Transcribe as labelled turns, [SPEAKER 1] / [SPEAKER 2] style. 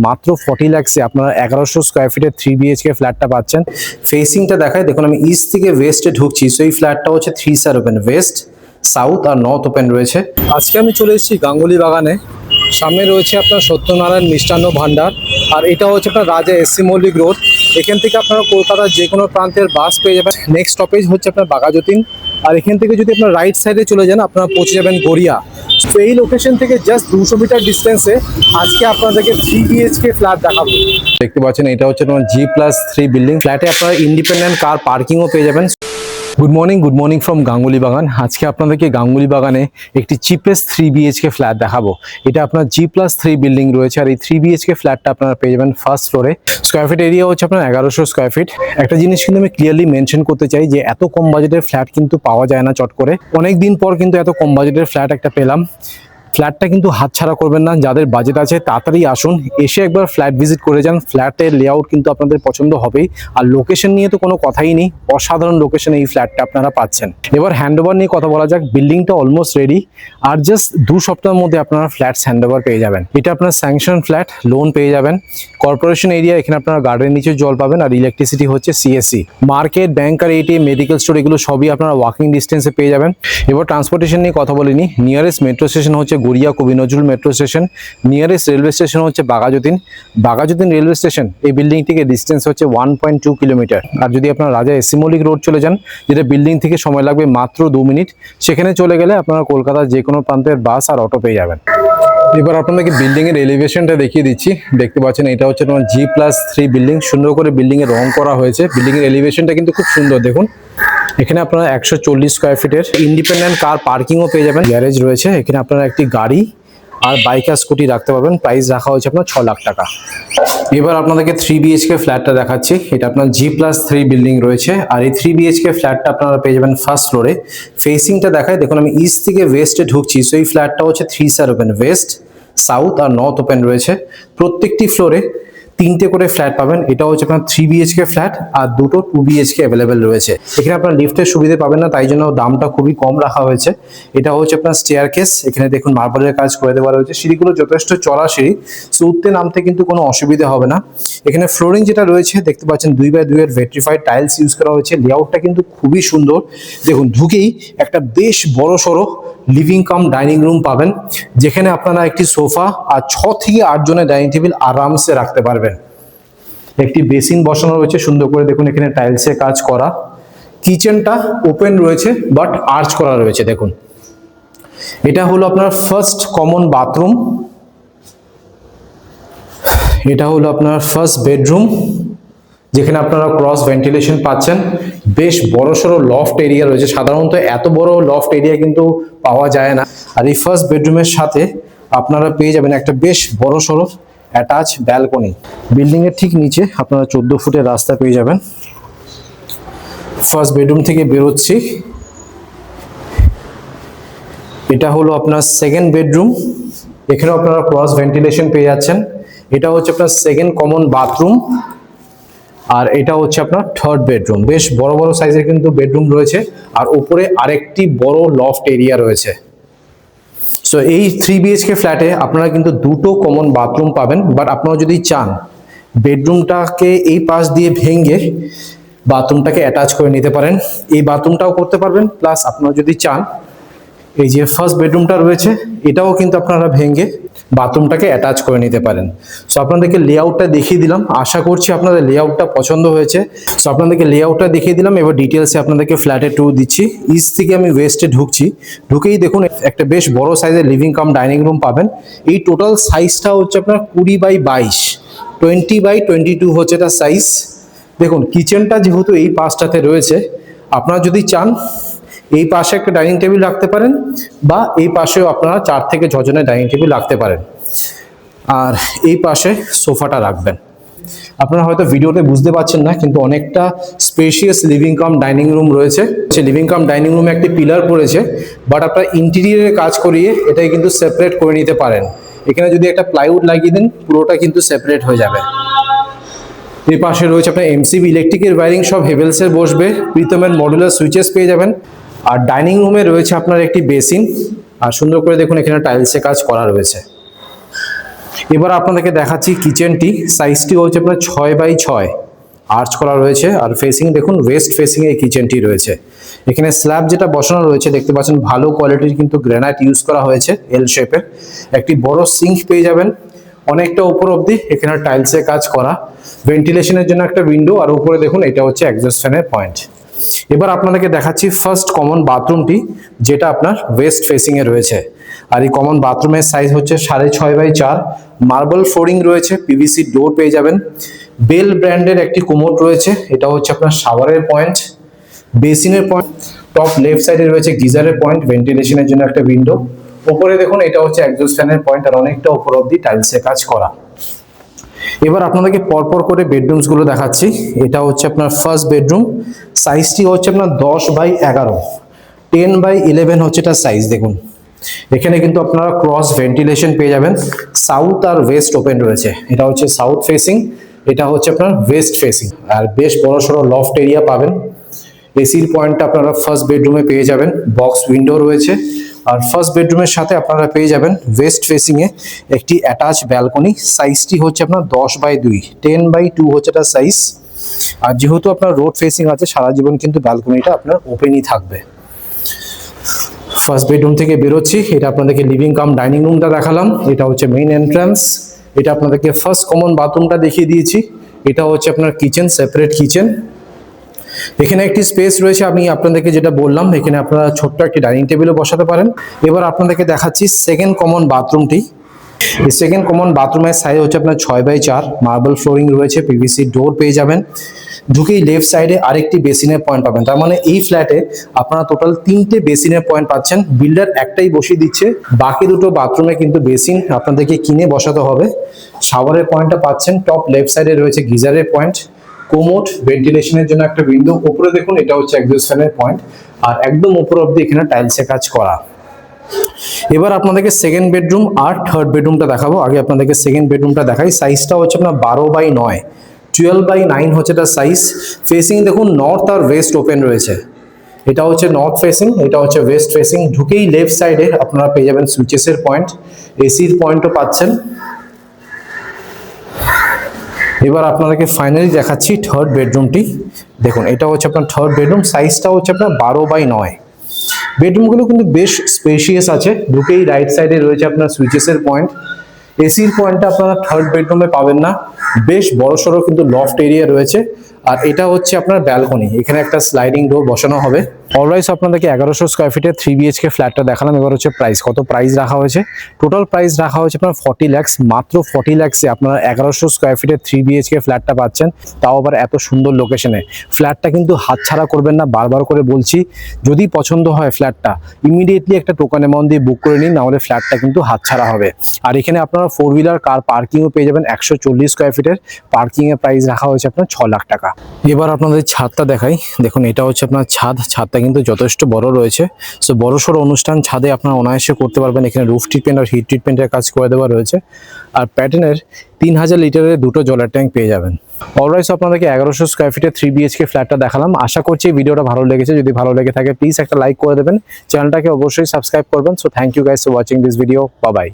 [SPEAKER 1] মাত্র 40 লাখসে আপনারা 1100 স্কয়ার ফিটের 3 বিএইচকে ফ্ল্যাটটা পাচ্ছেন। ফেসিংটা দেখায়, দেখুন আমি ইস্ট থেকে ওয়েস্টে ঢুকছি। সো এই ফ্ল্যাটটা হচ্ছে 3 স্টার ওপেন, ওয়েস্ট, সাউথ আর নর্থ ওপেন রয়েছে। আজকে আমি চলে এসেছি গাঙ্গুলি বাগানে। সামনে রয়েছে আপনার সত্যনারায়ণ মিষ্টান্ন ভান্ডার, আর এটা হচ্ছে আপনার রাজা এসসি মল্লিক রোড। এখান থেকে আপনারা কলকাতার যে কোনো প্রান্তের বাস পেয়ে যাবেন। নেক্সট স্টপেজ হচ্ছে আপনার বাঘাযতীন, আর এখান থেকে যদি আপনার রাইট সাইডে চলে যান আপনারা পৌঁছে যাবেন গড়িয়া। তো এই লোকেশন থেকে জাস্ট 200 মিটার ডিস্টেন্সে আজকে আপনাদেরকে 3 বিএইচকে ফ্ল্যাট দেখাবো। দেখতে পাচ্ছেন এটা হচ্ছে তোমার G+3 বিল্ডিং। ফ্ল্যাটে আপনারা ইন্ডিপেন্ডেন্ট কার পার্কিংও পেয়ে যাবেন। গুড মর্নিং ফ্রম গাঙ্গুলি বাগান। আজকে আপনাদেরকে গাঙ্গুলি বাগানে একটি চিপেস্ট 3 বিএইচকে ফ্ল্যাট দেখাবো। এটা আপনার G+3 বিল্ডিং রয়েছে, আর এই 3 বিএইচকে ফ্ল্যাটটা আপনারা পেয়ে যাবেন ফার্স্ট ফ্লোরে। স্কয়ার ফিট এরিয়া হচ্ছে আপনার 1100 স্কয়ার ফিট। একটা জিনিস কিন্তু আমি ক্লিয়ারলি মেনশন করতে চাই যে এত কম বাজেটের ফ্ল্যাট কিন্তু পাওয়া যায় না চট করে। অনেক দিন পর কিন্তু এত কম বাজেটের ফ্ল্যাট একটা পেলাম। ফ্ল্যাটটা কিন্তু হাতছাড়া করবেন না, যাদের বাজেট আছে তাড়াতাড়ি আসুন, এসে একবার ফ্ল্যাট ভিজিট করে যান। ফ্ল্যাটের লেআউট কিন্তু আপনাদের পছন্দ হবেই, আর লোকেশন নিয়ে তো কোনো কথাই নেই, অসাধারণ লোকেশনে এই ফ্ল্যাটটা আপনারা পাচ্ছেন। এবার হ্যান্ডওভার নিয়ে কথা বলা যাক। বিল্ডিংটা অলমোস্ট রেডি, আর জাস্ট 2 সপ্তাহের মধ্যে আপনারা ফ্ল্যাটস হ্যান্ডওভার পেয়ে যাবেন। এটা আপনার স্যাংশন ফ্ল্যাট, লোন পেয়ে যাবেন। কর্পোরেশন এরিয়া, এখানে আপনারা গার্ডেন নিচে জল পাবেন, আর ইলেকট্রিসিটি হচ্ছে সিএসসি। মার্কেট, ব্যাংক আর এটিএম, মেডিকেল স্টোর এগুলো সবই আপনারা ওয়াকিং ডিস্টেন্সে পেয়ে যাবেন। এবার ট্রান্সপোর্টেশন নিয়ে কথা বলিনি। নিয়ারেস্ট মেট্রো স্টেশন হচ্ছে গড়িয়া কবি Nazrul metro station. Nearest railway station হচ্ছে বাঘাযতীন রেলওয়ে স্টেশন। এই বিল্ডিং থেকে ডিস্টেন্স হচ্ছে 1.2 কিলোমিটার। আর যদি আপনারা রাজা এসসি মল্লিক রোড চলে যান, যেটা বিল্ডিং থেকে সময় লাগবে মাত্র 2 মিনিট, সেখানে চলে গেলে আপনারা কলকাতার যে কোনো প্রান্তের বাস আর অটো পেয়ে যাবেন। এবার আপনাদেরকে বিল্ডিং এর এলিভেশনটা দেখিয়ে দিচ্ছি। দেখতে পাচ্ছেন এটা হচ্ছে তোমার G+3 বিল্ডিং। সুন্দর করে বিল্ডিং এর রং করা হয়েছে। বিল্ডিং এর এলিভেশনটা কিন্তু খুব সুন্দর। দেখুন এখানে আপনারা 140 স্কয়ার ফিটের ইন্ডিপেন্ডেন্ট কার পার্কিংও পেয়ে যাবেন। গ্যারেজ রয়েছে, এখানে আপনারা একটি গাড়ি আর বাইক আর স্কুটি রাখতে পারবেন। প্রাইস রাখা হয়েছে আপনার 6 লাখ টাকা। এবার আপনাদেরকে 3 বিএইচকে ফ্ল্যাটটা দেখাচ্ছি। এটা আপনার G+3 বিল্ডিং রয়েছে, আর এই 3 বিএইচকে ফ্ল্যাটটা আপনারা পেয়ে যাবেন ফার্স্ট ফ্লোরে। ফেসিংটা দেখায়, দেখুন আমি ইস্ট থেকে ওয়েস্টে ঢুকছি। সো এই ফ্ল্যাটটা হচ্ছে 3 স্টার ওপেন, ওয়েস্ট, সাউথ আর নর্থ ওপেন রয়েছে। প্রত্যেকটি ফ্লোরে 3টে করে ফ্ল্যাট পাবেন। এটা হচ্ছে আপনার 3 বিএইচকে ফ্ল্যাট, আর দুটো 2 বিএইচকে অ্যাভেলেবেল রয়েছে। এখানে আপনার লিফটের সুবিধা পাবেন না, তাই জন্য দামটা খুবই কম রাখা হয়েছে। এটা হচ্ছে আপনার স্টেয়ার কেস, এখানে দেখুন মার্বেলের কাজ করে দেওয়া রয়েছে। সিঁড়িগুলো যথেষ্ট চড়া সিঁড়ি, সো উঠতে নামতে কিন্তু কোনো অসুবিধা হবে না। এখানে ফ্লোরিং যেটা রয়েছে দেখতে পাচ্ছেন 2x2 এর ভেট্রিফাইড টাইলস ইউজ করা হয়েছে। লেআউটটা কিন্তু খুবই সুন্দর। দেখুন ঢুকেই একটা বেশ বড় সড়ো লিভিং কাম ডাইনিং রুম পাবেন, যেখানে আপনারা একটি সোফা আর 6 থেকে 8 জনের ডাইনিং টেবিল আরামসে রাখতে পারবেন। একটি বেসিন বসানো রয়েছে সুন্দর করে, দেখুন এখানে টাইলসে কাজ করা। কিচেনটা ওপেন রয়েছে বাট আর্চ করা রয়েছে। দেখুন এটা হলো আপনার ফার্স্ট কমন বাথরুম, এটা হলো আপনার ফার্স্ট বেডরুম, যেখানে আপনারা ক্রস ভেন্টিলেশন পাচ্ছেন। বেশ বড়সড় লফট এরিয়া রয়েছে, সাধারণত এত বড় লফট এরিয়া কিন্তু পাওয়া যায় না। আর এই ফার্স্ট বেডরুমের সাথে আপনারা পেয়ে যাবেন একটা বেশ বড়সড় অ্যাটাচ ব্যালকনি। বিল্ডিং এর ঠিক নিচে আপনারা 14 ফুটের রাস্তা পেয়ে যাবেন। ফার্স্ট বেডরুম থেকে বেরোচ্ছি, এটা হলো আপনার সেকেন্ড বেডরুম, এখানে আপনারা ক্রস ভেন্টিলেশন পেয়ে যাচ্ছেন। এটা হচ্ছে আপনার সেকেন্ড কমন বাথরুম, আর এটা হচ্ছে আপনার থার্ড বেডরুম। বেশ বড় বড় সাইজের কিন্তু বেডরুম রয়েছে, আর উপরে আরেকটি বড় লফট এরিয়া রয়েছে। সো এই 3 বিএইচকে ফ্ল্যাটে আপনারা কিন্তু দুটো কমন বাথরুম পাবেন, বাট আপনারা যদি চান বেডরুমটাকে এই পাশ দিয়ে ভেঙে বাথরুমটাকে অ্যাটাচ করে নিতে পারেন, এই বাথরুমটাও করতে পারবেন। প্লাস আপনারা যদি চান এই যে ফার্স্ট বেডরুমটা রয়েছে এটাও কিন্তু আপনারা ভেঙে বাথরুমটাকে অ্যাটাচ করে নিতে পারেন। সো আপনাদেরকে লেআউটটা দেখিয়ে দিলাম, আশা করছি আপনাদের লেআউটটা পছন্দ হয়েছে। সো আপনাদেরকে লেআউটটা দেখিয়ে দিলাম, এবার ডিটেলসে আপনাদেরকে ফ্ল্যাটের ট্যুর দিচ্ছি। ইস্ট থেকে আমি ওয়েস্টে ঢুকছি, ঢুকেই দেখুন একটা বেশ বড় সাইজের লিভিং কাম ডাইনিং রুম পাবেন। এই টোটাল সাইজটা হচ্ছে আপনার 20x22, 20x22 হচ্ছে এটা সাইজ। দেখুন কিচেনটা যেহেতু এই পাশটাতে রয়েছে, আপনারা যদি চান এই পাশে একটা ডাইনিং টেবিল রাখতে পারেন, বা এই পাশেও আপনারা 4 থেকে 6 জনের ডাইনিং টেবিল রাখতে পারেন, আর এই পাশে সোফাটা রাখবেন। আপনারা হয়তো ভিডিওতে বুঝতে পারছেন না, কিন্তু অনেকটা spacious living cum dining room রয়েছে। লিভিং কাম ডাইনিং রুমে একটি পিলার পড়েছে, বাট আপনারা ইন্টেরিয়রে কাজ করিয়ে এটাই কিন্তু সেপারেট করে নিতে পারেন। এখানে যদি একটা প্লাইউড লাগিয়ে দেন পুরোটা কিন্তু সেপারেট হয়ে যাবে। এই পাশে রয়েছে আপনার এমসিবি ইলেকট্রিকের ওয়্যারিং, সব হেভেলসের বসবে। প্রীতমের মডুলার সুইচেস পেয়ে যাবেন। আর ডাইনিং রুমে রয়েছে আপনার একটি বেসিন, আর সুন্দর করে দেখুন এখানে টাইলসে কাজ করা রয়েছে। এবার আপনাদেরকে দেখাচ্ছি কিচেনটি, সাইজটি হচ্ছে আপনার 6x6 আর্চ করা রয়েছে, আর ফেসিং দেখুন ওয়েস্ট ফেসিং এই কিচেনটি রয়েছে। এখানে স্ল্যাব যেটা বসানো রয়েছে দেখতে পাচ্ছেন ভালো কোয়ালিটির কিন্তু গ্রানাইট ইউজ করা হয়েছে, এল শেপের। একটি বড় সিঙ্ক পেয়ে যাবেন অনেকটা উপর অবধি, এখানে টাইলসের কাজ করা, ভেন্টিলেশনের জন্য একটা উইন্ডো, আর উপরে দেখুন এটা হচ্ছে এক্সস্ট ফ্যানের পয়েন্ট। এবার আপনাদেরকে দেখাচ্ছি ফার্স্ট কমন বাথরুমটি, যেটা আপনার ওয়েস্ট ফেসিং এ রয়েছে। আর এই কমন বাথরুমের সাইজ হচ্ছে 6.5x4, মার্বেল ফ্লোরিং রয়েছে, পিভিসি ডোর পেয়ে যাবেন। বেল ব্র্যান্ডের একটি কোমোড রয়েছে, এটা হচ্ছে আপনার শাওয়ারের পয়েন্ট, বেসিনের পয়েন্ট। টপ লেফট সাইডে রয়েছে গিজারের পয়েন্ট, ভেন্টিলেশনের জন্য একটা উইন্ডো। উপরে দেখুন এটা হচ্ছে এক্সস্ট ফ্যানের পয়েন্ট, আর অনেকটা উপর অবধি টাইলসের কাজ করা। এবার আপনাদেরকে পরপর করে বেডরুমস গুলো দেখাচ্ছি। এটা হচ্ছে আপনার ফার্স্ট বেডরুম, সাইজটি হচ্ছে আপনার 10x11, 10x11 হচ্ছে এটা সাইজ। দেখুন এখানে কিন্তু আপনারা ক্রস ভেন্টিলেশন পেয়ে যাবেন, সাউথ আর ওয়েস্ট ওপেন রয়েছে। এটা হচ্ছে সাউথ ফেসিং, এটা হচ্ছে আপনার ওয়েস্ট ফেসিং, আর বেশ বড় সড়ো লফট এরিয়া পাবেন। এসির পয়েন্টটা আপনারা ফার্স্ট বেডরুমে পেয়ে যাবেন, বক্স উইন্ডো রয়েছে। আর ফার্স্ট বেডরুমের সাথে আপনারা পেয়ে যাবেন ওয়েস্ট ফেসিং এ একটি অ্যাটাচ ব্যালকনি, সাইজটি হচ্ছে আপনার 10x2, 10x2 হচ্ছে এটা সাইজ। আর যেহেতু আপনার রোড ফেসিং আছে, সারা জীবন কিন্তু ব্যালকনিটা আপনার ওপেনই থাকবে। ফার্স্ট বেডরুম থেকে বেরোচ্ছি, এটা আপনাদেরকে লিভিং কাম ডাইনিং রুমটা দেখালাম, এটা হচ্ছে মেইন এন্ট্রান্স। এটা আপনাদেরকে ফার্স্ট কমন বাথরুমটা দেখিয়ে দিয়েছি, এটা হচ্ছে আপনার কিচেন, সেপারেট কিচেন। এখানে একটি স্পেস রয়েছে, আমি আপনাদেরকে যেটা বললাম, এখানে আপনারা ছোট্ট একটি ডাইনিং টেবিলও বসাতে পারেন। এবার আপনাদেরকে দেখাচ্ছি সেকেন্ড কমন বাথরুমটি। এই সেকেন্ড কমন বাথরুমের সাইজ হচ্ছে আপনার 6x4, মার্বেল ফ্লোরিং রয়েছে, পিভিসি ডোর পেয়ে যাবেন। ঢুকেই লেফট সাইডে আরেকটি বেসিনের পয়েন্ট পাবেন, তার মানে এই ফ্ল্যাটে আপনারা টোটাল 3টে বেসিনের পয়েন্ট পাচ্ছেন। বিল্ডার একটাই বসিয়ে দিচ্ছে, বাকি দুটো বাথরুমে কিন্তু বেসিন আপনাদেরকে কিনে বসাতে হবে। শাওয়ারের পয়েন্টটা পাচ্ছেন, টপ লেফট সাইডে রয়েছে গিজারের পয়েন্ট, কোমোড, ভেন্টিলেশনের জন্য একটা উইন্ডো। উপরে দেখুন এটা হচ্ছে এক্সস্ট ফ্যানের পয়েন্ট, আর একদম উপর অবধি এখানে টাইলসের কাজ করা। এবার আপনাদেরকে সেকেন্ড বেডরুম আর থার্ড বেডরুমটা দেখাবো। আগে আপনাদেরকে সেকেন্ড বেডরুমটা দেখাই। সাইজটা হচ্ছে আপনার 12x9, 12x9 হচ্ছে এটা সাইজ। ফেসিং দেখুন নর্থ আর ওয়েস্ট ওপেন রয়েছে, এটা হচ্ছে নর্থ ফেসিং, এটা হচ্ছে ওয়েস্ট ফেসিং। ঢুকেই লেফট সাইডে আপনারা পেয়ে যাবেন সুইচেসের পয়েন্ট, এসির পয়েন্টও পাচ্ছেন। এবার আপনাদেরকে ফাইনালি দেখাচ্ছি থার্ড বেডরুমটি। দেখুন এটা হচ্ছে আপনার থার্ড বেডরুম, সাইজটা হচ্ছে আপনার 12x9। বেডরুমগুলো কিন্তু বেশ স্পেশিয়াস আছে। ঢুকেই রাইট সাইডে রয়েছে আপনার সুইচেসের পয়েন্ট, এসির পয়েন্টটা আপনারা থার্ড বেডরুমে পাবেন না, বেশ বড়সড় কিন্তু লফট এরিয়া রয়েছে। আর এটা হচ্ছে আপনার ব্যালকনি, এখানে একটা স্লাইডিং ডোর বসানো হবে। অলরাইজ আপনাদেরকে 1100 স্কোয়ার ফিটের 3 BHK ফ্ল্যাটটা দেখালাম। এবার হচ্ছে প্রাইস, কত প্রাইস রাখা হয়েছে। টোটাল প্রাইস রাখা হয়েছে আপনার 40 লাখ, মাত্র 40 লাখসে আপনারা 1100 স্কোয়ার ফিটের 3 BHK ফ্ল্যাটটা পাচ্ছেন, তাও আবার এত সুন্দর লোকেশনে। ফ্ল্যাটটা কিন্তু হাতছাড়া করবেন না, বারবার করে বলছি। যদি পছন্দ হয় ফ্ল্যাটটা, ইমিডিয়েটলি একটা টোকেন অ্যামাউন্ট দিয়ে বুক করে নিন, নাহলে ফ্ল্যাটটা কিন্তু হাতছাড়া হবে। আর এখানে আপনারা 4 হুইলার কার পার্কিংও পেয়ে যাবেন। 140 স্কোয়ার ফিটের পার্কিং এর প্রাইস রাখা হয়েছে আপনার 6 লাখ টাকা। এবার আপনাদের ছাদটা দেখাই। দেখুন এটা হচ্ছে আপনার ছাদ, ছাদটা কিন্তু যথেষ্ট বড় রয়েছে। সো বড় সড়ো অনুষ্ঠান ছাদে আপনারা অনায়াসে করতে পারবেন। এখানে রুফ ট্রিটমেন্ট আর হিট ট্রিটমেন্টের কাজ করে দেওয়া রয়েছে। আর প্যাটার্নের 3000 লিটারের দুটো জলের ট্যাঙ্ক পেয়ে যাবেন। অলরাইজ আপনাদেরকে 1100 স্কোয়ার ফিটের 3 BHK ফ্ল্যাটটা দেখালাম। আশা করছি ভিডিওটা ভালো লেগেছে। যদি ভালো লেগে থাকে প্লিজ একটা লাইক করে দেবেন, চ্যানেলটাকে অবশ্যই সাবস্ক্রাইব করবেন। So thank you guys for watching this video. Bye by.